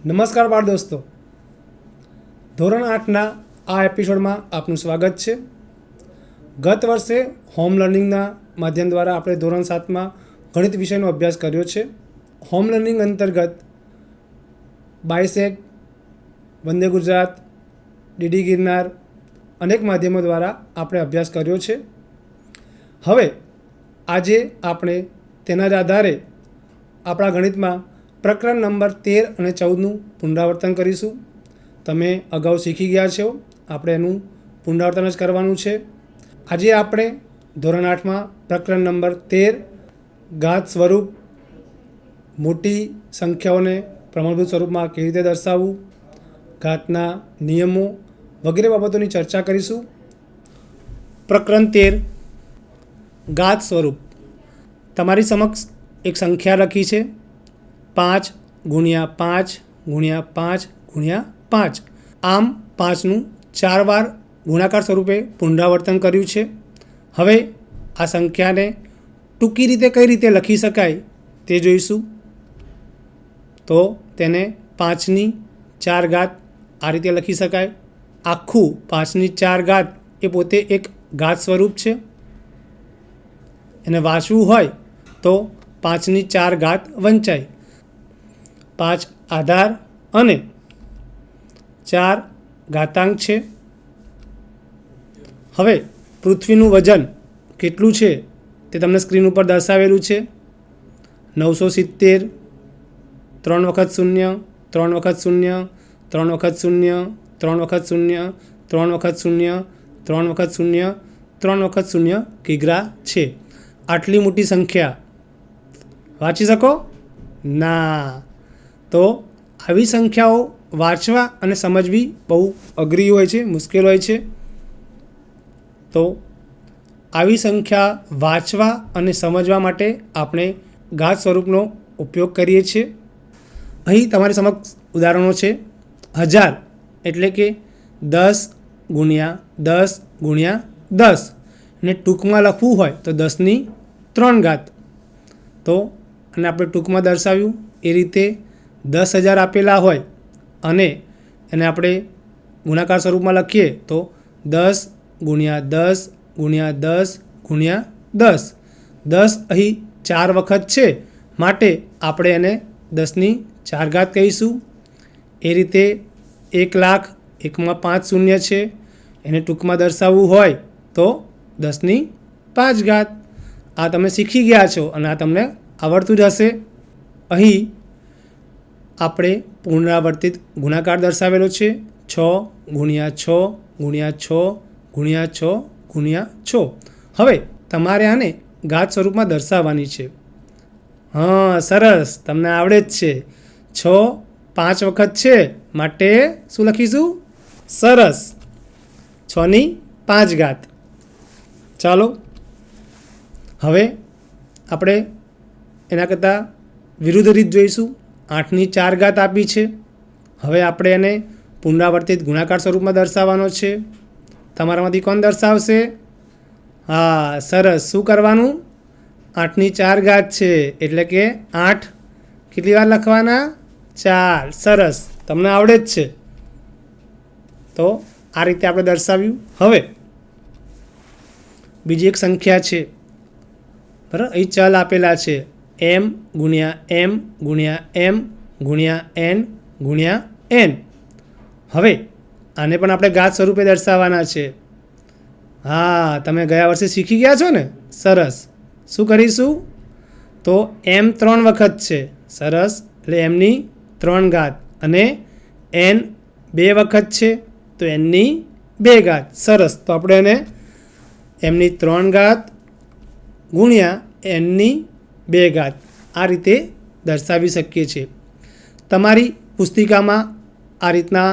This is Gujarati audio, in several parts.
નમસ્કાર બાળ દોસ્તો, ધોરણ 8ના આ એપિસોડમાં આપનું સ્વાગત છે. ગત વર્ષે હોમ લર્નિંગના માધ્યમ દ્વારા આપણે ધોરણ 7માં ગણિત વિષયનો અભ્યાસ કર્યો છે. હોમ લર્નિંગ અંતર્ગત બાયસેગ, વંદે ગુજરાત, ડીડી ગિરનાર અનેક માધ્યમો દ્વારા આપણે અભ્યાસ કર્યો છે. હવે આજે આપણે તેના જ આધારે આપણા ગણિતમાં પ્રકરણ નંબર 13 અને 14નું પુનરાવર્તન કરીશું. તમે અગાઉ શીખી ગયા છો, આપણે એનું પુનરાવર્તન જ કરવાનું છે. આજે આપણે ધોરણ 8માં પ્રકરણ નંબર 13 ઘાત સ્વરૂપ, મોટી સંખ્યાઓને પ્રમાણભૂત સ્વરૂપમાં કેવી રીતે દર્શાવવું, ઘાતના નિયમો વગેરે બાબતોની ચર્ચા કરીશું. પ્રકરણ 13 ઘાત સ્વરૂપ. તમારી સમક્ષ એક સંખ્યા લખી છે 5 ગુણ્યા 5 ગુણ્યા 5 ગુણ્યા 5. આમ 5નું 4 વાર ગુણાકાર સ્વરૂપે પુનરાવર્તન કર્યું છે. હવે આ સંખ્યાને ટૂંકી રીતે કઈ રીતે લખી શકાય તે જોઈશું. તો તેને 5ની 4 ઘાત આ રીતે લખી શકાય. આખું 5ની 4 ઘાત એ પોતે એક ઘાત સ્વરૂપ છે. એને વાંચવું હોય તો 5ની 4 ઘાત વંચાય. 5 આધાર અને 4 ઘાતાંક છે. હવે પૃથ્વીનું વજન કેટલું છે તે તમને સ્ક્રીન ઉપર દર્શાવેલું છે. 970, 3 વખત 0, 3 વખત 0, 3 વખત 0, 3 વખત 0, 3 વખત 0, 3 વખત 0, 3 વખત 0 કિગ્રા છે. આટલી મોટી સંખ્યા વાંચી શકો? ના. તો આવી સંખ્યાઓ વાંચવા અને સમજવી બહુ અઘરી હોય છે, મુશ્કેલ હોય છે. તો આવી સંખ્યા વાંચવા અને સમજવા માટે આપણે ઘાત સ્વરૂપનો ઉપયોગ કરીએ છીએ. અહીં તમારી સમક્ષ ઉદાહરણો છે. 1000 એટલે કે 10 ગુણ્યા 10 ગુણ્યા 10. અને ટૂંકમાં લખવું હોય તો 10ની 3 ઘાત. તો અને આપણે ટૂંકમાં દર્શાવ્યું એ રીતે 10,000 આપેલા હોય અને એને આપણે ગુણાકાર સ્વરૂપમાં લખીએ તો 10 ગુણ્યા 10 ગુણ્યા 10 ગુણ્યા 10. 10 અહીં 4 વખત છે માટે આપણે એને 10ની 4 ઘાત કહીશું. એ રીતે 1,00,000, એકમાં 5 શૂન્ય છે, એને ટૂંકમાં દર્શાવવું હોય તો 10ની 5 ઘાત. આ તમે શીખી ગયા છો અને આ તમને આવડતું જ હશે. અહીં આપણે પુનરાવર્તિત ગુણાકાર દર્શાવેલો છે. 6 ગુણ્યા 6 ગુણ્યા 6 ગુણ્યા 6 ગુણ્યા 6. હવે તમારે આને ઘાત સ્વરૂપમાં દર્શાવવાની છે. હા, સરસ, તમને આવડે જ છે. 6 5 વખત છે માટે શું લખીશું? સરસ, 6ની 5 ઘાત. ચાલો હવે આપણે એના કરતાં વિરુદ્ધ રીત જોઈશું. 8ની 4 ઘાત આપી છે. હવે આપણે એને પુનરાવર્તિત ગુણાકાર સ્વરૂપમાં દર્શાવવાનો છે. તમારામાંથી કોણ દર્શાવશે? હા, સરસ. શું કરવાનું? 8ની 4 ઘાત છે એટલે કે 8 કેટલી વાર લખવાના? 4. સરસ, તમને આવડે જ છે. તો આ રીતે આપણે દર્શાવ્યું. હવે બીજી એક સંખ્યા છે, બરાબર. અહીં ચલ આપેલા છે m ગુણ્યા m ગુણ્યા m ગુણ્યા n ગુણ્યા n. હવે આને પણ આપણે ઘાત સ્વરૂપે દર્શાવવાના છે. હા, તમે ગયા વર્ષે શીખી ગયા છો ને? સરસ. શું કરીશું? તો m 3 વખત છે. સરસ, એટલે mની 3 ઘાત અને n 2 વખત છે તો nની 2 ઘાત. સરસ, તો આપણે એને mની 3 ઘાત ગુણ્યા nની 2 ઘાત આ રીતે દર્શાવી શકીએ છીએ. તમારી પુસ્તિકામાં આ રીતના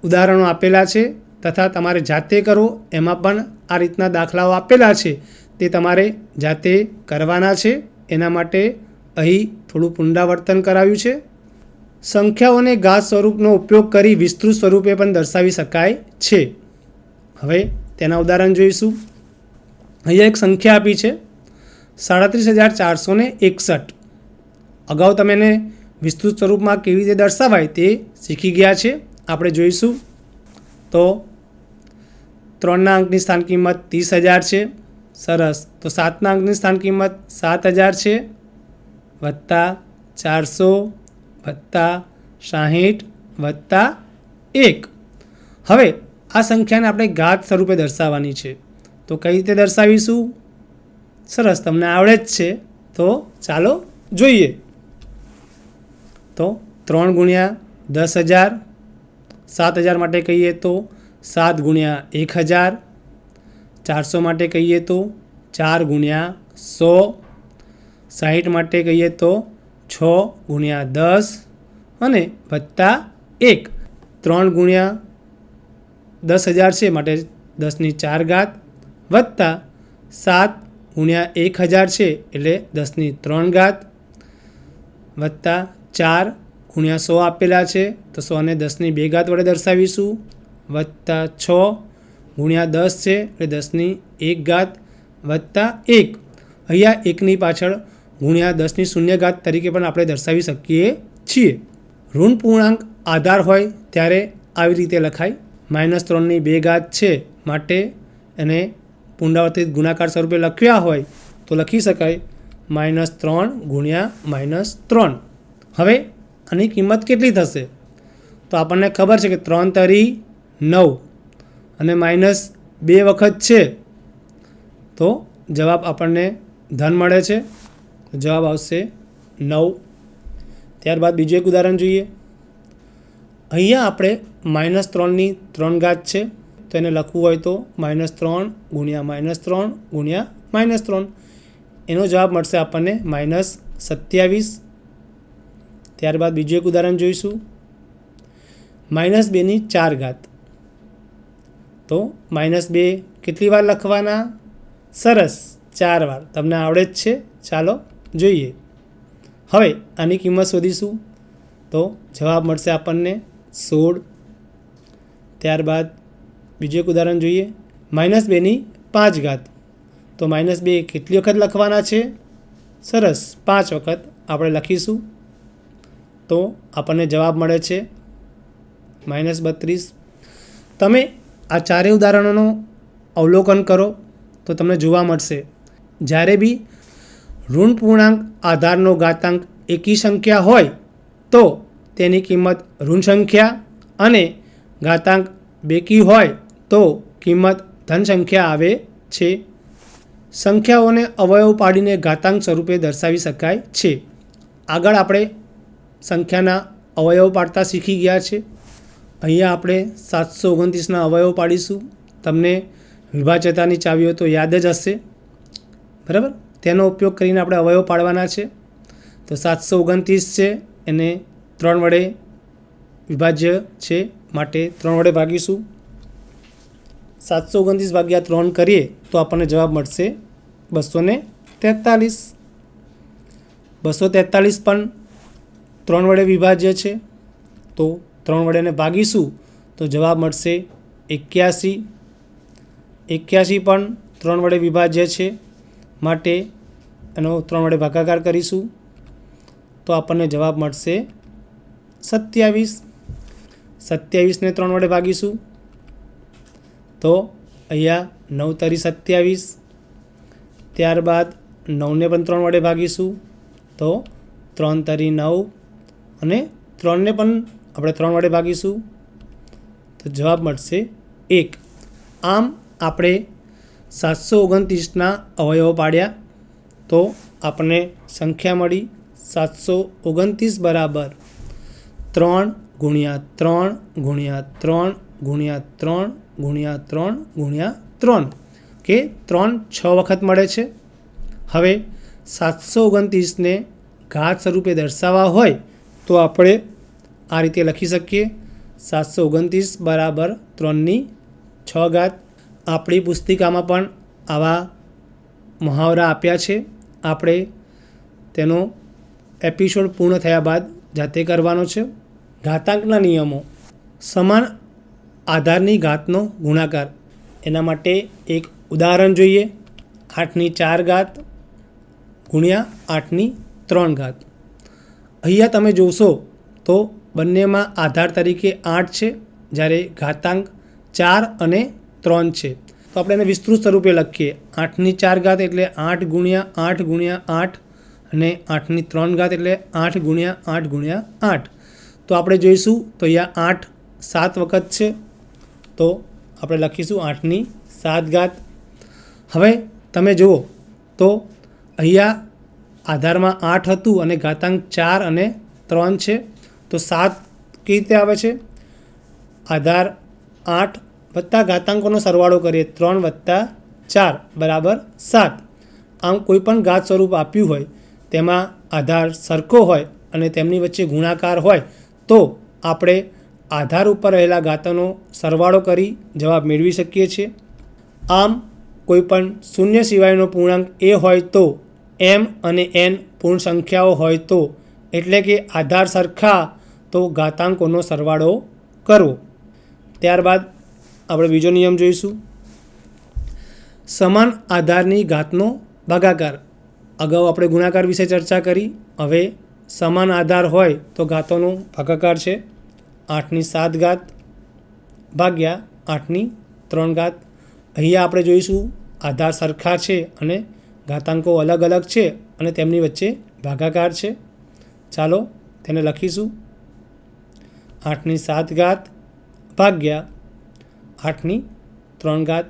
ઉદાહરણો આપેલા છે તથા તમારે જાતે કરો એમાં પણ આ રીતના દાખલાઓ આપેલા છે. તે તમારે જાતે કરવાના છે. એના માટે અહીં થોડું પુનરાવર્તન કરાવ્યું છે. સંખ્યાઓને ઘાત સ્વરૂપનો ઉપયોગ કરી વિસ્તૃત સ્વરૂપે પણ દર્શાવી શકાય છે. હવે તેના ઉદાહરણ જોઈશું. અહીંયા એક સંખ્યા આપી છે 37,461. અગાઉ તમે એને વિસ્તૃત સ્વરૂપમાં કેવી રીતે દર્શાવાય તે શીખી ગયા છે. આપણે જોઈશું. તો 3ના અંકની સ્થાન કિંમત 30,000 છે. સરસ. તો 7ના અંકની સ્થાન કિંમત 7,000 છે, વત્તા 400 વત્તા 60 વત્તા 1. હવે આ સંખ્યાને આપણે ઘાત સ્વરૂપે દર્શાવવાની છે. તો કઈ રીતે દર્શાવીશું? સરસ, તમને આવડે જ છે. તો ચાલો જોઈએ. તો 3 ગુણ્યા 10,000, 7,000 માટે કહીએ તો 7 ગુણ્યા 1,000, 400 માટે કહીએ તો 4 ગુણ્યા 100, 60 માટે કહીએ તો 6 ગુણ્યા 10 અને વત્તા 1. 3 ગુણ્યા 10,000 છે માટે 10ની 4 ઘાત વત્તા 7 ગુણ્યા 1,000 છે એટલે 10ની 3 ઘાત વત્તા 4 ગુણ્યા 100 આપેલા છે તો 100ને 10ની 2 ઘાત વડે દર્શાવીશું વત્તા 6 ગુણ્યા 10 છે એટલે 10ની 1 ઘાત વત્તા 1. અહીંયા 1ની પાછળ ગુણ્યા 10ની 0 ઘાત તરીકે પણ આપણે દર્શાવી શકીએ છીએ. ઋણ પૂર્ણાંક આધાર હોય ત્યારે આવી રીતે લખાય. -3ની 2 ઘાત છે માટે એને પુનરાવર્તિત ગુણાકાર સ્વરૂપે લખ્યા હોય તો લખી શકાય -3 ગુણ્યા -3. હવે આની કિંમત કેટલી થશે? તો આપણને ખબર છે કે 3 તરી 9 અને -2 વખત છે તો જવાબ આપણને ધન મળે છે. જવાબ આવશે 9. ત્યારબાદ બીજું એક ઉદાહરણ જોઈએ. અહીંયા આપણે -3ની 3 ઘાત છે તો એને લખવું હોય તો -3 ગુણ્યા -3 ગુણ્યા -3. એનો જવાબ મળશે આપણને -27. ત્યારબાદ બીજું એક ઉદાહરણ જોઈશું. -2ની 4 ઘાત. તો -2 કેટલી વાર લખવાના? સરસ, 4 વાર. તમને આવડે જ છે. ચાલો જોઈએ. હવે આની કિંમત શોધીશું તો જવાબ મળશે આપણને 16. ત્યારબાદ બીજું એક ઉદાહરણ જોઈએ. -2ની 5 ઘાત. તો -2 કેટલી વખત લખવાના છે? સરસ, 5 વખત આપણે લખીશું તો આપણને જવાબ મળે છે -32. તમે આ ચારેય ઉદાહરણોનું અવલોકન કરો તો તમને જોવા મળશે જ્યારે બી ઋણ પૂર્ણાંક આધારનો ઘાતાંક એકી સંખ્યા હોય તો તેની કિંમત ઋણ સંખ્યા અને ઘાતાંક બેકી હોય તો કિંમત ધન સંખ્યા આવે છે. સંખ્યાઓને અવયવ પાડીને ઘાતાંક સ્વરૂપે દર્શાવી શકાય છે. આગળ આપણે સંખ્યાના અવયવ પાડતા શીખી ગયા છે. અહીંયા આપણે 729ના અવયવ પાડીશું. તમને વિભાજ્યતાની ચાવીઓ તો યાદ જ હશે, બરાબર? તેનો ઉપયોગ કરીને આપણે અવયવ પાડવાના છે. તો 729 છે એને 3 વડે વિભાજ્ય છે માટે 3 વડે ભાગીશું. 729 ભાગ્યા 3 કરીએ તો આપણને જવાબ મળશે 243. 243 પણ 3 વડે વિભાજ્ય છે તો 3 વડે એને ભાગીશું તો જવાબ મળશે 81. 81 પણ 3 વડે વિભાજ્ય છે માટે એનો 3 વડે ભાગાકાર કરીશું તો આપણને જવાબ મળશે 27. 27ને 3 વડે ભાગીશું તો અહીંયા 9 તરી 27. ત્યારબાદ 9ને પણ 3 વડે ભાગીશું તો 3 તરી 9 અને 3ને પણ આપણે 3 વડે ભાગીશું તો જવાબ મળશે 1. આમ આપણે 729ના અવયવો પાડ્યા તો આપણને સંખ્યા મળી 729 બરાબર 3 ગુણ્યા 3 ગુણ્યા 3 ગુણ્યા 3 ગુણ્યા 3 ગુણ્યા 3 કે 3 6 વખત મળે છે. હવે 729ને ઘાત સ્વરૂપે દર્શાવવા હોય તો આપણે આ રીતે લખી શકીએ 729 બરાબર 3ની 6 ઘાત. આપણી પુસ્તિકામાં પણ આવા મહાવરા આપ્યા છે. આપણે તેનો એપિસોડ પૂર્ણ થયા બાદ જાતે કરવાનો છે. ઘાતાંકના નિયમો. સમાન આધારની ઘાતનો ગુણાકાર. એના માટે એક ઉદાહરણ જોઈએ. 8ની 4 ઘાત ગુણ્યા 8ની 3 ઘાત. અહીંયા તમે જોશો તો બંનેમાં આધાર તરીકે 8 છે, જ્યારે ઘાતાંક 4 અને 3 છે. તો આપણે એને વિસ્તૃત સ્વરૂપે લખીએ. 8ની 4 ઘાત એટલે 8 ગુણ્યા 8 ગુણ્યા 8 અને 8ની 3 ઘાત એટલે 8 ગુણ્યા 8 ગુણ્યા 8. તો આપણે જોઈશું તો અહીંયા 8 7 વખત છે, તો આપણે લખીશું 8ની 7 ઘાત. હવે તમે જુઓ તો અહીંયા આધારમાં 8 હતું અને ઘાતાંક 4 અને 3 છે, તો 7 કેવી રીતે આવે છે? આધાર 8 વત્તા ઘાતાંકોનો સરવાળો કરીએ, 3 વત્તા 4 બરાબર 7. આમ કોઈ પણ ઘાત સ્વરૂપ આપ્યું હોય તેમાં આધાર સરખો હોય અને તેમની વચ્ચે ગુણાકાર હોય તો આપણે આધાર ઉપર રહેલા ઘાતોનો સરવાળો કરી જવાબ મેળવી શકીએ છીએ. આમ કોઈપણ શૂન્ય સિવાયનો પૂર્ણાંક એ હોય તો m અને n પૂર્ણ સંખ્યાઓ હોય તો, એટલે કે આધાર સરખા તો ઘાતાંકોનો સરવાળો કરવો. ત્યારબાદ આપણે બીજો નિયમ જોઈશું. સમાન આધારની ઘાતનો ભાગાકાર. અગાઉ આપણે ગુણાકાર વિશે ચર્ચા કરી, હવે સમાન આધાર હોય તો ઘાતોનો ભાગાકાર છે 8ની 7 ઘાત ભાગ્યા 8ની 3 ઘાત. અહીંયા આપણે જોઈશું આધાર સરખા છે અને ઘાતાંકો અલગ અલગ છે અને તેમની વચ્ચે ભાગાકાર છે. ચાલો તેને લખીશું. 8ની 7 ઘાત ભાગ્યા 8ની 3 ઘાત.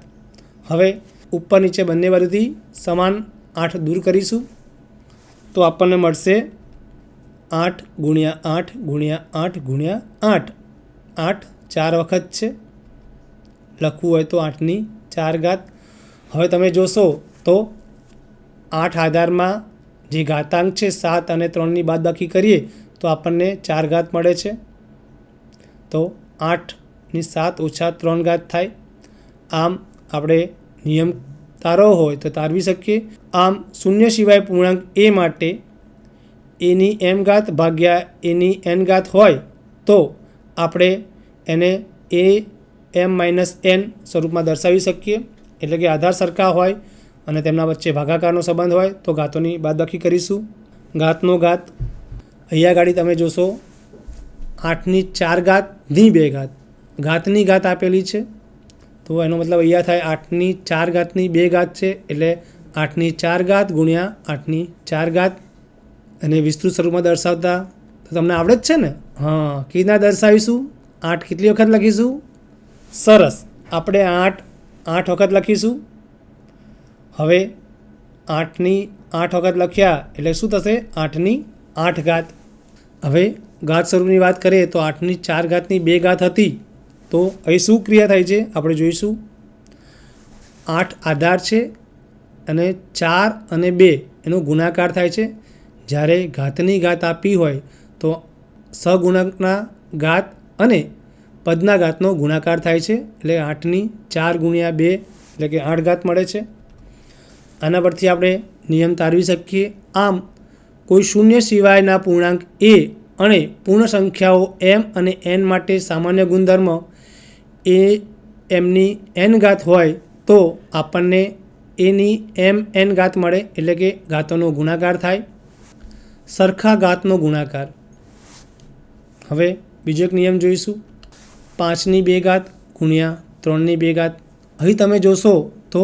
હવે ઉપર નીચે બંને બાજુથી સમાન 8 દૂર કરીશું તો આપણને મળશે 8 ગુણ્યા 8 ગુણ્યા 8 ગુણ્યા 8. 8 4 વખત છે, લખવું હોય તો 8ની 4 ઘાત. હવે તમે જોશો તો 8 આધારમાં જે ઘાતાંક છે 7 અને 3ની બાદબાકી કરીએ તો આપણને 4 ઘાત મળે છે. તો 8ની 7 ઓછા 3 ઘાત થાય. આમ આપણે નિયમ તારવો હોય તો તારવી શકીએ. આમ શૂન્ય સિવાય પૂર્ણાંક એ માટે એની m ઘાત ભાગ્યા એની n ઘાત હોય તો આપણે એને એ m માઇનસ n સ્વરૂપમાં દર્શાવી શકીએ. એટલે કે આધાર સરખા હોય અને તેમના વચ્ચે ભાગાકારનો સંબંધ હોય તો ઘાતોની બાદબાકી કરીશું. ઘાતનો ઘાત અહીંયા ગાડી તમે જોશો 8ની 4 ઘાતની 2 ઘાત. ઘાતની ઘાત આપેલી છે તો એનો મતલબ અહીંયા થાય 8ની 4 ઘાતની 2 ઘાત છે, એટલે 8ની 4 ઘાત ગુણ્યા 8ની 4 ઘાત. અને વિસ્તૃત સ્વરૂપમાં દર્શાવતા તો તમને આવડે જ છે ને? હા, કેવી રીતના દર્શાવીશું? 8 કેટલી વખત લખીશું? સરસ, આપણે 8 વખત લખીશું. હવે 8ની 8 વખત લખ્યા એટલે શું થશે? 8ની 8 ઘાત. હવે ઘાત સ્વરૂપની વાત કરીએ તો 8ની 4 ઘાતની 2 ઘાત હતી, તો અહીં શું ક્રિયા થાય છે આપણે જોઈશું. 8 આધાર છે અને 4 અને 2 એનો ગુણાકાર થાય છે. જ્યારે ઘાતની ઘાત આપી હોય તો સહગુણકના ઘાત અને પદના ઘાતનો ગુણાકાર થાય છે, એટલે 8ની 4 ગુણ્યા 2 એટલે કે 8 ઘાત મળે છે. આના પરથી આપણે નિયમ તારવી શકીએ. આમ કોઈ શૂન્ય સિવાયના પૂર્ણાંક એ અને પૂર્ણ સંખ્યાઓ m અને n માટે સામાન્ય ગુણધર્મ એ mની n ઘાત હોય તો આપણને એની n ઘાત મળે, એટલે કે ઘાતોનો ગુણાકાર થાય. સરખા ઘાતનો ગુણાકાર. હવે બીજો એક નિયમ જોઈશું. 5ની 2 ઘાત ગુણ્યા 3ની 2 ઘાત. અહીં તમે જોશો તો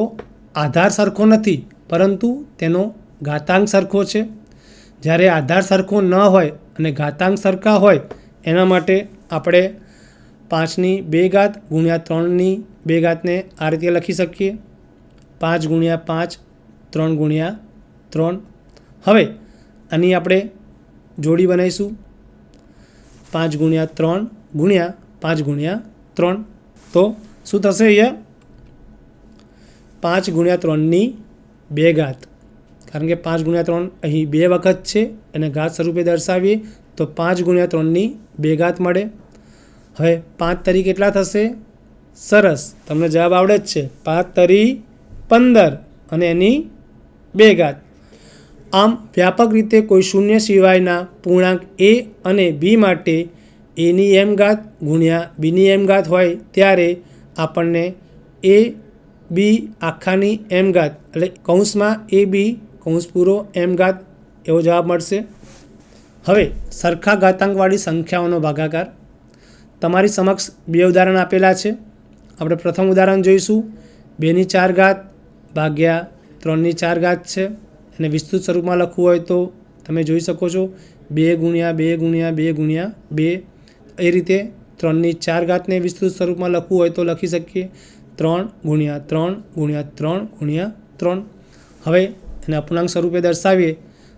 આધાર સરખો નથી પરંતુ તેનો ઘાતાંક સરખો છે. જ્યારે આધાર સરખો ન હોય અને ઘાતાંક સરખા હોય એના માટે આપણે 5ની 2 ઘાત ગુણ્યા 3ની 2 ઘાતને આ રીતે લખી શકીએ. 5 ગુણ્યા 5 3 ગુણ્યા 3. હવે આની આપણે જોડી બનાવીશું. 5 ગુણ્યા 3 ગુણ્યા 5 ગુણ્યા 3. તો શું થશે? અહીંયા 5 ગુણ્યા 3ની 2 ઘાત. કારણ કે 5 ગુણ્યા 3 અહીં 2 વખત છે અને ઘાત સ્વરૂપે દર્શાવીએ તો 5 ગુણ્યા 3ની 2 ઘાત મળે. હવે 5 તરી કેટલા થશે? સરસ, તમને જવાબ આવડે જ છે. 5 તરી 15 અને એની 2 ઘાત. આમ વ્યાપક રીતે કોઈ શૂન્ય સિવાયના પૂર્ણાંક એ અને બી માટે એની m ઘાત ગુણ્યા બીની m ઘાત હોય ત્યારે આપણને એ બી આખાની m ઘાત એટલે કૌંસમાં એ બી કૌંસ પૂરો m ઘાત એવો જવાબ મળશે. હવે સરખા ઘાતાંકવાળી સંખ્યાઓનો ભાગાકાર. તમારી સમક્ષ બે ઉદાહરણ આપેલા છે. આપણે પ્રથમ ઉદાહરણ જોઈશું. 2/4 ભાગ્યા 3/4 છે. એને વિસ્તૃત સ્વરૂપમાં લખવું હોય તો તમે જોઈ શકો છો 2 ગુણ્યા 2 ગુણ્યા 2 ગુણ્યા 2. એ રીતે 3/4 વિસ્તૃત સ્વરૂપમાં લખવું હોય તો લખી શકીએ 3 ગુણ્યા 3 ગુણ્યા 3 ગુણ્યા 3. હવે એને અપૂર્ણાંક સ્વરૂપે દર્શાવીએ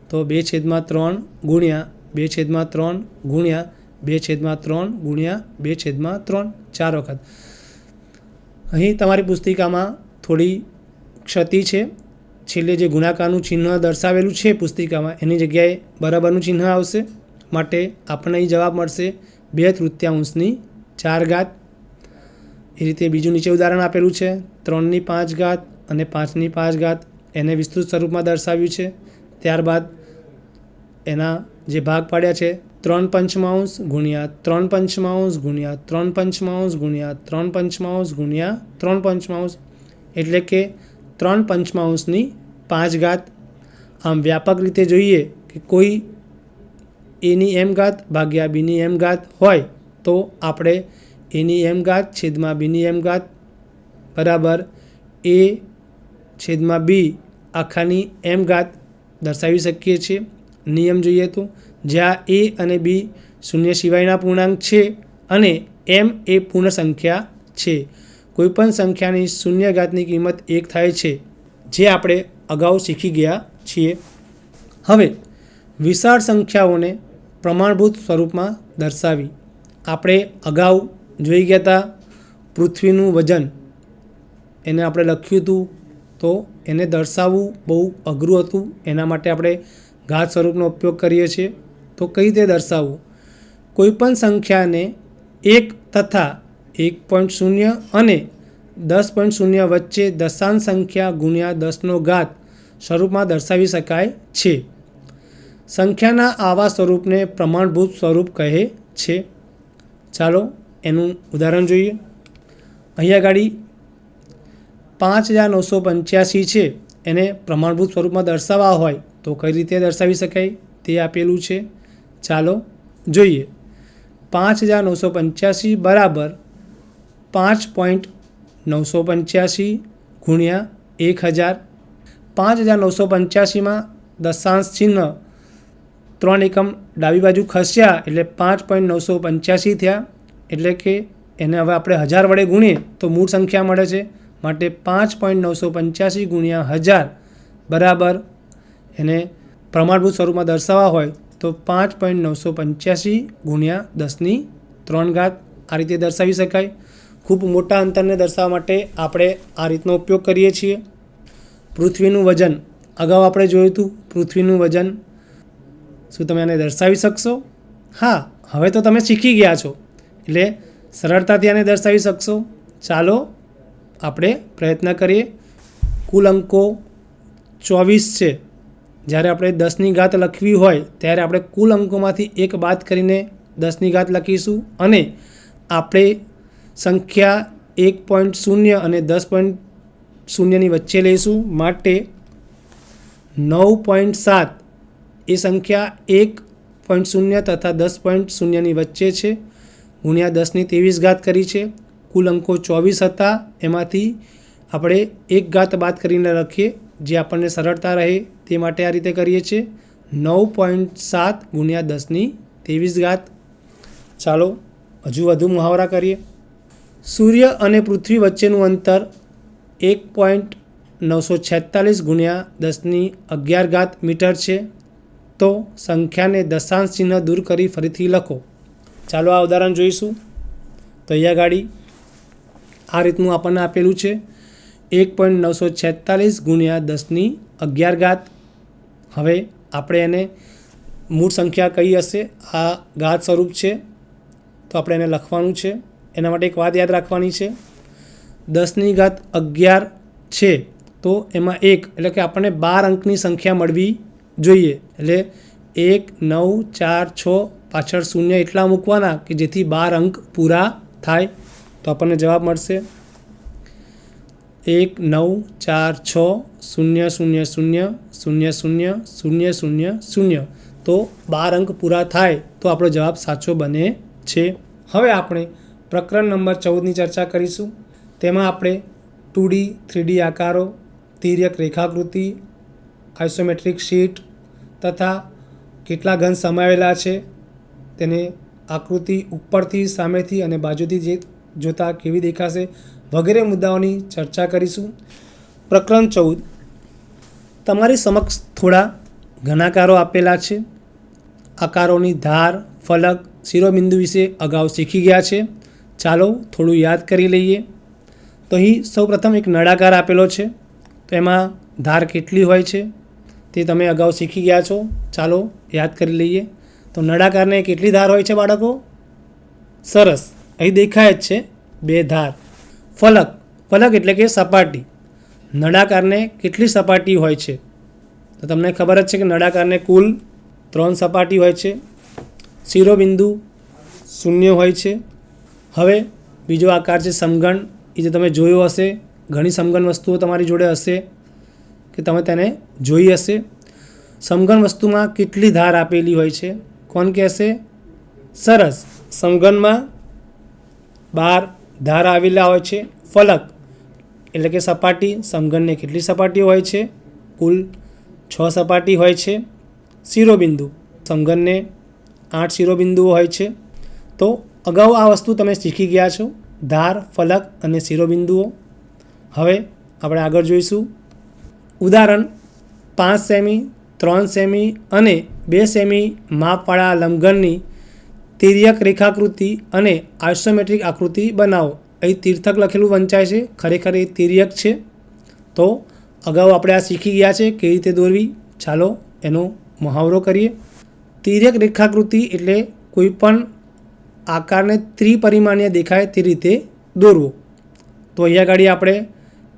તો 2/3 ગુણ્યા 2/3 ગુણ્યા 2/3 ગુણ્યા 2/3 4 વખત. અહીં તમારી પુસ્તિકામાં થોડી ક્ષતિ છે. છેલ્લે જે ગુણાકારનું ચિહ્ન દર્શાવેલું છે પુસ્તિકામાં એની જગ્યાએ બરાબરનું ચિહ્ન આવશે. માટે આપણને અહીં જવાબ મળશે 2/3 એ રીતે બીજું નીચે ઉદાહરણ આપેલું છે 3/5 અને 5/5. એને વિસ્તૃત સ્વરૂપમાં દર્શાવ્યું છે. ત્યારબાદ એના જે ભાગ પાડ્યા છે 3/5 ગુણ્યા 3/5 ગુણ્યા 3/5 ગુણ્યા 3/5 ગુણ્યા 3/5 એટલે કે 3/5. આમ વ્યાપક રીતે જોઈએ કે કોઈ એની m ઘાત ભાગ્યા બીની m ઘાત હોય તો આપણે એની m ઘાત છેદમાં બીની m ઘાત બરાબર a છેદમાં b આખાની m ઘાત દર્શાવી શકીએ છીએ. નિયમ જોઈએ તો જ્યાં a અને b શૂન્ય સિવાયના પૂર્ણાંક છે અને m એ પૂર્ણ સંખ્યા છે. કોઈપણ સંખ્યાની શૂન્ય ઘાતની કિંમત 1 થાય છે, જે આપણે અગાઉ શીખી ગયા છીએ. હવે વિશાળ સંખ્યાઓને પ્રમાણભૂત સ્વરૂપમાં દર્શાવી. આપણે અગાઉ જોઈ ગયા હતા પૃથ્વીનું વજન. એને આપણે લખ્યું હતું તો એને દર્શાવવું બહુ અઘરું હતું. એના માટે આપણે ઘાત સ્વરૂપનો ઉપયોગ કરીએ છીએ. તો કઈ રીતે દર્શાવવું? કોઈપણ સંખ્યાને 1 તથા 1.0 અને 10.0 વચ્ચે દશાંશ સંખ્યા ગુણ્યા 10નો ઘાત સ્વરૂપમાં દર્શાવી શકાય છે. સંખ્યાના આવા સ્વરૂપને પ્રમાણભૂત સ્વરૂપ કહે છે. ચાલો એનું ઉદાહરણ જોઈએ. અહીંયા આગળ 5985 છે. એને પ્રમાણભૂત સ્વરૂપમાં દર્શાવવા હોય તો કઈ રીતે દર્શાવી શકાય તે આપેલું છે. ચાલો જોઈએ. 5985 બરાબર 5.985 ગુણ્યા 1000. 5985માં દશાંશ ચિહ્ન 3 એકમ ડાબી બાજુ ખસ્યા એટલે 5.985 થયા. એટલે કે એને હવે આપણે 1000 વડે ગુણીએ તો મૂળ સંખ્યા મળે છે. માટે 5.985 ગુણ્યા 1000 બરાબર એને પ્રમાણભૂત સ્વરૂપમાં દર્શાવવા હોય તો 5.985 ગુણ્યા 10⁵ આ રીતે દર્શાવી શકાય. ખૂબ મોટા અંતરને દર્શાવવા માટે આપણે આ રીતનો ઉપયોગ કરીએ છીએ. પૃથ્વીનું વજન અગાઉ આપણે જોયું હતું. પૃથ્વીનું વજન શું તમે આને દર્શાવી શકશો? હા, હવે તો તમે શીખી ગયા છો એટલે સરળતાથી આને દર્શાવી શકશો. ચાલો આપણે પ્રયત્ન કરીએ. કુલ અંકો 24 છે. જ્યારે આપણે 10ની ઘાત લખવી હોય ત્યારે આપણે કુલ અંકોમાંથી 1 બાદ કરીને 10ની ઘાત લખીશું અને આપણે સંખ્યા 1.0 અને 10.0ની વચ્ચે લઈશું. માટે 9.7 એ સંખ્યા 1.0 તથા 10.0ની વચ્ચે છે. ગુણ્યા 10⁻23 કરી છે. કુલ અંકો 24 હતા. એમાંથી આપણે 1 ઘાત બાદ કરીને લખીએ જે આપણને સરળતા રહે તે માટે આ રીતે કરીએ છીએ. 9.7 ગુણ્યા 10⁻23. ચાલો હજુ વધુ મુહાવરા કરીએ. સૂર્ય અને પૃથ્વી વચ્ચેનું અંતર 1.946 ગુણ્યા 10⁻11 મીટર છે. તો સંખ્યાને દશાંશ ચિહ્ન દૂર કરી ફરીથી લખો. ચાલો આ ઉદાહરણ જોઈશું. તો અહીંયા ગાડી આ રીતનું આપણને આપેલું છે 1.946 ગુણ્યા 10⁻11. હવે આપણે એને મૂળ સંખ્યા કઈ હશે? આ ઘાત સ્વરૂપ છે તો આપણે એને લખવાનું છે. એના માટે એક વાત યાદ રાખવાની છે. 10⁻11 છે તો એમાં 1 એટલે કે આપણને 12 અંકની સંખ્યા મળવી જોઈએ. એટલે 1 9 4 6 પાછળ 0 એટલા મૂકવાના કે જેથી 12 અંક પૂરા થાય તો આપણને જવાબ મળશે 1 9 4 6 0 0 0 0 0 0 0 0. તો 12 અંક પૂરા થાય તો આપણો જવાબ સાચો બને છે. હવે આપણે પ્રકરણ નંબર 14ની ચર્ચા કરીશું. તેમાં આપણે 2D 3D આકારો, તિર્યક રેખાકૃતિ, આઇસોમેટ્રિક શીટ તથા કેટલા ઘન સમાયેલા છે, તેને આકૃતિ ઉપરથી, સામેથી અને બાજુથી જોતા કેવી દેખાશે વગેરે મુદ્દાઓની ચર્ચા કરીશું. પ્રકરણ 14. તમારી સમક્ષ થોડા ઘનાકારો આપેલા છે. આકારોની ધાર, ફલક, શિરોબિંદુ વિશે અગાઉ શીખી ગયા છે. ચાલો થોડું યાદ કરી લઈએ. તો અહીં સૌપ્રથમ એક નળાકાર આપેલો છે. તો એમાં ધાર કેટલી હોય છે તે તમે અગાઉ શીખી ગયા છો. ચાલો યાદ કરી લઈએ. તો નળાકારને કેટલી ધાર હોય છે બાળકો? સરસ, અહીં દેખાય જ છે 2 ધાર. ફલક એટલે કે સપાટી. નળાકારને કેટલી સપાટી હોય છે? તો તમને ખબર જ છે કે નળાકારને કુલ 3 સપાટી હોય છે. શિરોબિંદુ 0 હોય છે. હવે બીજો આકાર છે સમઘન. એ જે તમે જોયો હશે, ઘણી સમઘન વસ્તુઓ તમારી જોડે હશે કે તમે તેને જોઈ હશે. સમઘન વસ્તુમાં કેટલી ધાર આપેલી હોય છે? કોણ કહેશે? સરસ, સમઘનમાં 12 ધાર આવેલા હોય છે. ફલક એટલે કે સપાટી, સમઘનને કેટલી સપાટીઓ હોય છે? કુલ 6 સપાટી હોય છે. શિરોબિંદુ, સમઘનને 8 શિરોબિંદુઓ હોય છે. તો અગાઉ આ વસ્તુ તમે શીખી ગયા છો, ધાર, ફલક અને શિરોબિંદુઓ. હવે આપણે આગળ જોઈશું. ઉદાહરણ 5 સેમી, 3 સેમી અને 2 સેમી માપવાળા લંબઘનની તિર્યક રેખાકૃતિ અને આઇસોમેટ્રિક આકૃતિ બનાવો. અહીં તીર્થક લખેલું વંચાય છે, ખરેખર એ તિર્યક છે. તો અગાઉ આપણે આ શીખી ગયા છે કેવી રીતે દોરવી. ચાલો એનો મહાવરો કરીએ. તિર્યક રેખાકૃતિ એટલે કોઈ પણ આકારને ત્રિપરિમાણીય દેખાય તે રીતે દોરવો. તો અહીંયા આગળ આપણે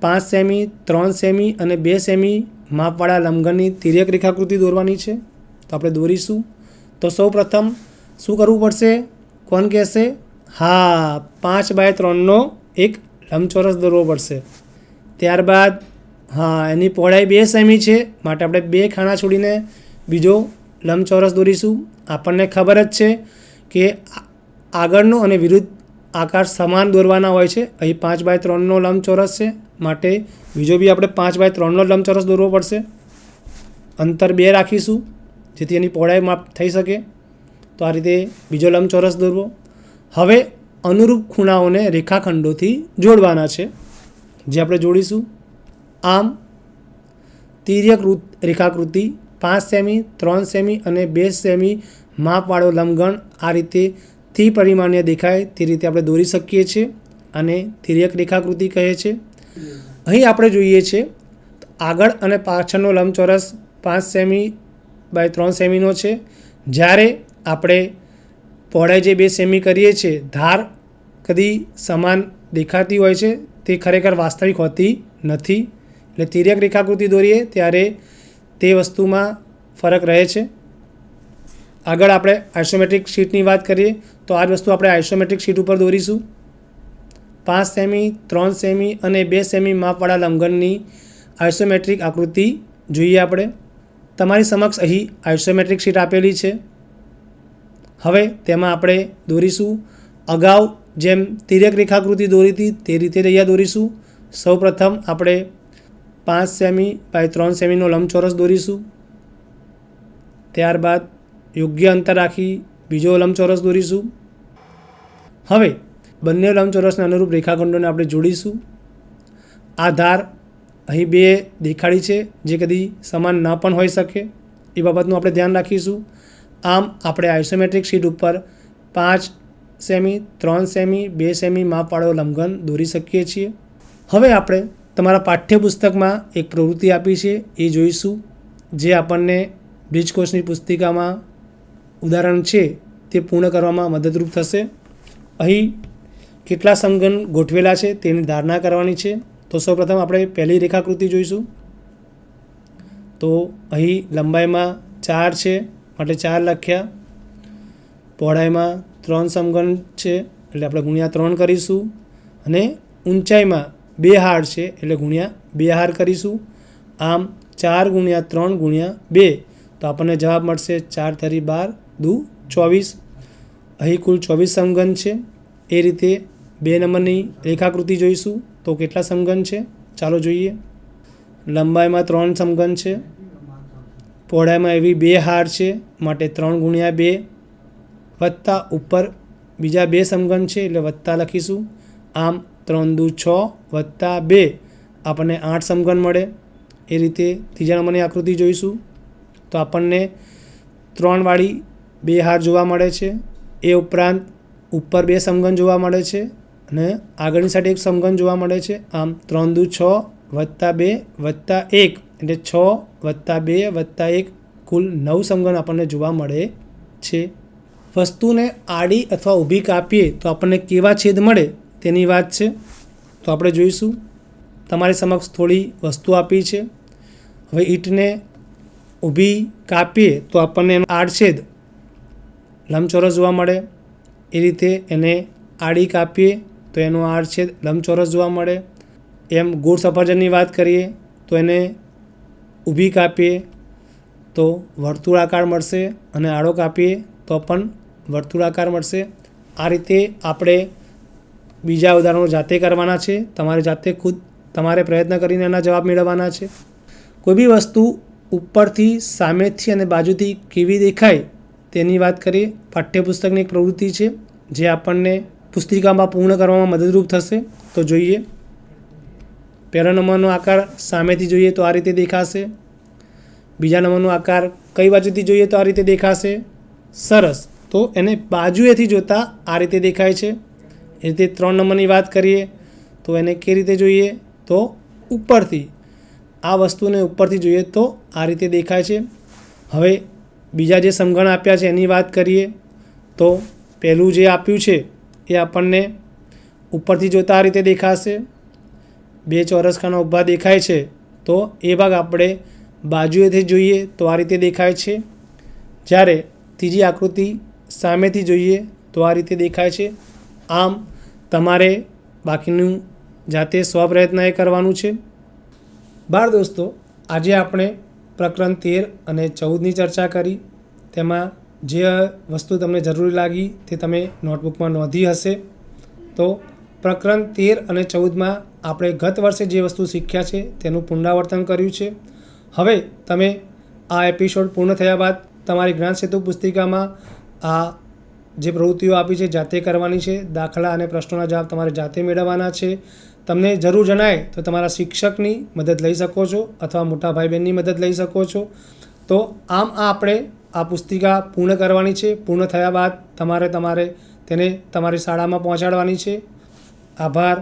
5 સેમી, 3 સેમી અને 2 સેમી માપવાળા લંબઘનની તિર્યક રેખાકૃતિ દોરવાની છે. તો આપણે દોરીશું. તો સૌ પ્રથમ શું કરવું પડશે? કોણ કહેશે? હા, 5/3નો એક લંબચોરસ દોરવો પડશે. ત્યારબાદ એની પહોળાઈ 2 સેમી છે, માટે આપણે 2 ખાના છોડીને બીજો લંબચોરસ દોરીશું. આપણને ખબર જ છે કે આગળનો અને વિરુદ્ધ આકાર સમાન દોરવાના હોય છે. અહીં 5/3નો લંબચોરસ છે, માટે બીજો બી આપણે 5/3નો લંબચોરસ દોરવો પડશે. અંતર 2 રાખીશું જેથી એની પહોળાઈ માપ થઈ શકે. તો આ રીતે બીજો લંબચોરસ દોરવો. હવે અનુરૂપ ખૂણાઓને રેખાખંડોથી જોડવાના છે, જે આપણે જોડીશું. આમ તિર્યક રેખાકૃતિ 5 સેમી, 3 સેમી અને 2 સેમી માપવાળો લંબઘન આ રીતે ત્રિપરિમાણીય દેખાય તે રીતે આપણે દોરી શકીએ છીએ, અને તિર્યક રેખાકૃતિ કહે છે. અહીં આપણે જોઈએ છે આગળ અને પાછળનો લંબચોરસ 5 સેમી/3 સેમીનો છે. જ્યારે આપણે પહોળાઈ જે 2 સેમી કરીએ છીએ, ધાર કદી સમાન દેખાતી હોય છે, તે ખરેખર વાસ્તવિક હોતી નથી. એટલે તિર્યક રેખાકૃતિ દોરીએ ત્યારે તે વસ્તુમાં ફરક રહે છે. આગળ આપણે આઇસોમેટ્રિક શીટની વાત કરીએ તો આ જ વસ્તુ આપણે આઇસોમેટ્રિક શીટ ઉપર દોરીશું. 5 સેમી, 3 સેમી અને 2 સેમી માપવાળા લંબઘનની આઇસોમેટ્રિક આકૃતિ જોઈએ આપણે. તમારી સમક્ષ અહીં આઇસોમેટ્રિક શીટ આપેલી છે. હવે તેમાં આપણે દોરીશું. અગાઉ જેમ તિર્યક રેખાકૃતિ દોરી હતી તે રીતે અહીંયા દોરીશું. સૌ પ્રથમ આપણે 5 સેમી/3 સેમીનો લંબચોરસ દોરીશું. ત્યારબાદ યોગ્ય અંતર રાખી બીજો લંબચોરસ દોરીશું. હવે બંને લંબચોરસના અનુરૂપ રેખાખંડોને આપણે જોડીશું. આ ધાર અહીં 2 દેખાડી છે, જે કદી સમાન ન પણ હોઈ શકે, એ બાબતનું આપણે ધ્યાન રાખીશું. આમ આપણે આઇસોમેટ્રિક શીટ ઉપર 5 સેમી, 3 સેમી, 2 સેમી માપવાળો લંબઘન દોરી શકીએ છીએ. હવે આપણે તમારા પાઠ્યપુસ્તકમાં એક પ્રવૃત્તિ આપી છે એ જોઈશું, જે આપણને બ્રિજ કોર્સની પુસ્તિકામાં ઉદાહરણ છે તે પૂર્ણ કરવામાં મદદરૂપ થશે. અહીં કેટલા સમઘન ગોઠવેલા છે તેની ધારણા કરવાની છે. તો સૌપ્રથમ આપણે પહેલી રેખાકૃતિ જોઈશું. તો અહીં લંબાઈમાં 4 છે, માટે 4 લખ્યા. પહોળાઈમાં 3 સમઘન છે એટલે આપણે ગુણ્યા 3 કરીશું, અને ઊંચાઈમાં 2 હાર છે એટલે ગુણ્યા 2 હાર કરીશું. આમ 4 × 3 × 2 તો આપણને જવાબ મળશે 4 × 12 = 24. અહીં કુલ 24 સમઘન છે. એ રીતે 2 નંબરની રેખાકૃતિ જોઈશું તો કેટલા સમઘન છે ચાલો જોઈએ. લંબાઈમાં 3 સમઘન છે, પહોળાઈમાં એવી 2 હાર છે માટે 3 × 2 વત્તા ઉપર બીજા 2 સમઘન છે એટલે વત્તા લખીશું. આમ 3 × 6 વત્તા 2 આપણને 8 સમઘન મળે. એ રીતે ત્રીજા નંબરની આકૃતિ જોઈશું તો આપણને 3 વાળી 2 હાર જોવા મળે છે. એ ઉપરાંત ઉપર 2 સમઘન જોવા મળે છે અને આગળની સાઈડ 1 સમઘન જોવા મળે છે. આમ 3 × 6 વત્તા 2 વત્તા 1 એટલે 6 વત્તા 2 વત્તા 1 કુલ 9 સમઘન આપણને જોવા મળે છે. વસ્તુને આડી અથવા ઊભી કાપીએ તો આપણને કેવા છેદ મળે તેની વાત છે. તો આપણે જોઈશું. તમારી સમક્ષ થોડી વસ્તુ આપી છે. હવે ઈંટને ઊભી કાપીએ તો આપણને એનો આડછેદ લંબચોરસ જોવા મળે. એ રીતે એને આડી કાપીએ તો એનો આડછેદ લંબચોરસ જોવા મળે. એમ ગોળ સફરજનની વાત કરીએ તો એને ઊભી કાપીએ તો વર્તુળાકાર મળશે અને આડો કાપીએ તો પણ વર્તુળાકાર મળશે. આ રીતે આપણે બીજા ઉદાહરણો જાતે કરવાના છે. તમારે જાતે ખુદ તમારે પ્રયત્ન કરીને એના જવાબ મેળવવાના છે. કોઈ બી વસ્તુ ઉપરથી, સામેથી અને બાજુથી કેવી દેખાય તેની વાત કરીએ. પાઠ્યપુસ્તકની એક પ્રવૃત્તિ છે જે આપણને પુસ્તિકામાં પૂર્ણ કરવામાં મદદરૂપ થશે. તો જોઈએ. પહેલા નંબરનો આકાર સામેથી જોઈએ તો આ રીતે દેખાશે. બીજા નંબરનો આકાર કઈ બાજુથી જોઈએ તો આ રીતે દેખાશે. સરસ. તો એને બાજુએથી જોતાં આ રીતે દેખાય છે. એ રીતે 3 નંબરની વાત કરીએ તો એને કઈ રીતે જોઈએ તો ઉપરથી. આ વસ્તુને ઉપરથી જોઈએ તો આ રીતે દેખાય છે. હવે બીજા જે સમઘન આપ્યા છે એની વાત કરીએ તો પહેલું જે આપ્યું છે એ આપણને ઉપરથી જોતાં આ રીતે દેખાશે. 2 ચોરસખાના ઊભા દેખાય છે તો એ ભાગ આપણે બાજુએથી જોઈએ તો આ રીતે દેખાય છે. જ્યારે ત્રીજી આકૃતિ સામેથી જોઈએ તો આ રીતે દેખાય છે. આમ તમારે બાકીનું જાતે સ્વપ્રયત્ન એ કરવાનું છે. બાળ દોસ્તો, આજે આપણે પ્રકરણ 13 અને 14ની ચર્ચા કરી. તેમાં જે વસ્તુ તમને જરૂરી લાગી તે તમે નોટબુકમાં નોંધી હશે. તો પ્રકરણ 13 અને 14માં આપણે ગત વર્ષે જે વસ્તુ શીખ્યા છે તેનું પુનરાવર્તન કર્યું છે. હવે તમે આ એપિસોડ પૂર્ણ થયા બાદ તમારી જ્ઞાન સેતુ પુસ્તિકામાં આ જે પ્રવૃત્તિઓ આપી છે જાતે કરવાની છે. દાખલા અને પ્રશ્નોના જવાબ તમારે જાતે મેળવવાના છે. તમને જરૂર જણાય તો તમારા શિક્ષકની મદદ લઈ શકો છો અથવા મોટા ભાઈ બહેનની મદદ લઈ શકો છો. તો આમ આપણે આ પુસ્તિકા પૂર્ણ કરવાની છે. પૂર્ણ થયા બાદ તમારે તેને તમારી શાળામાં પહોંચાડવાની છે. આભાર.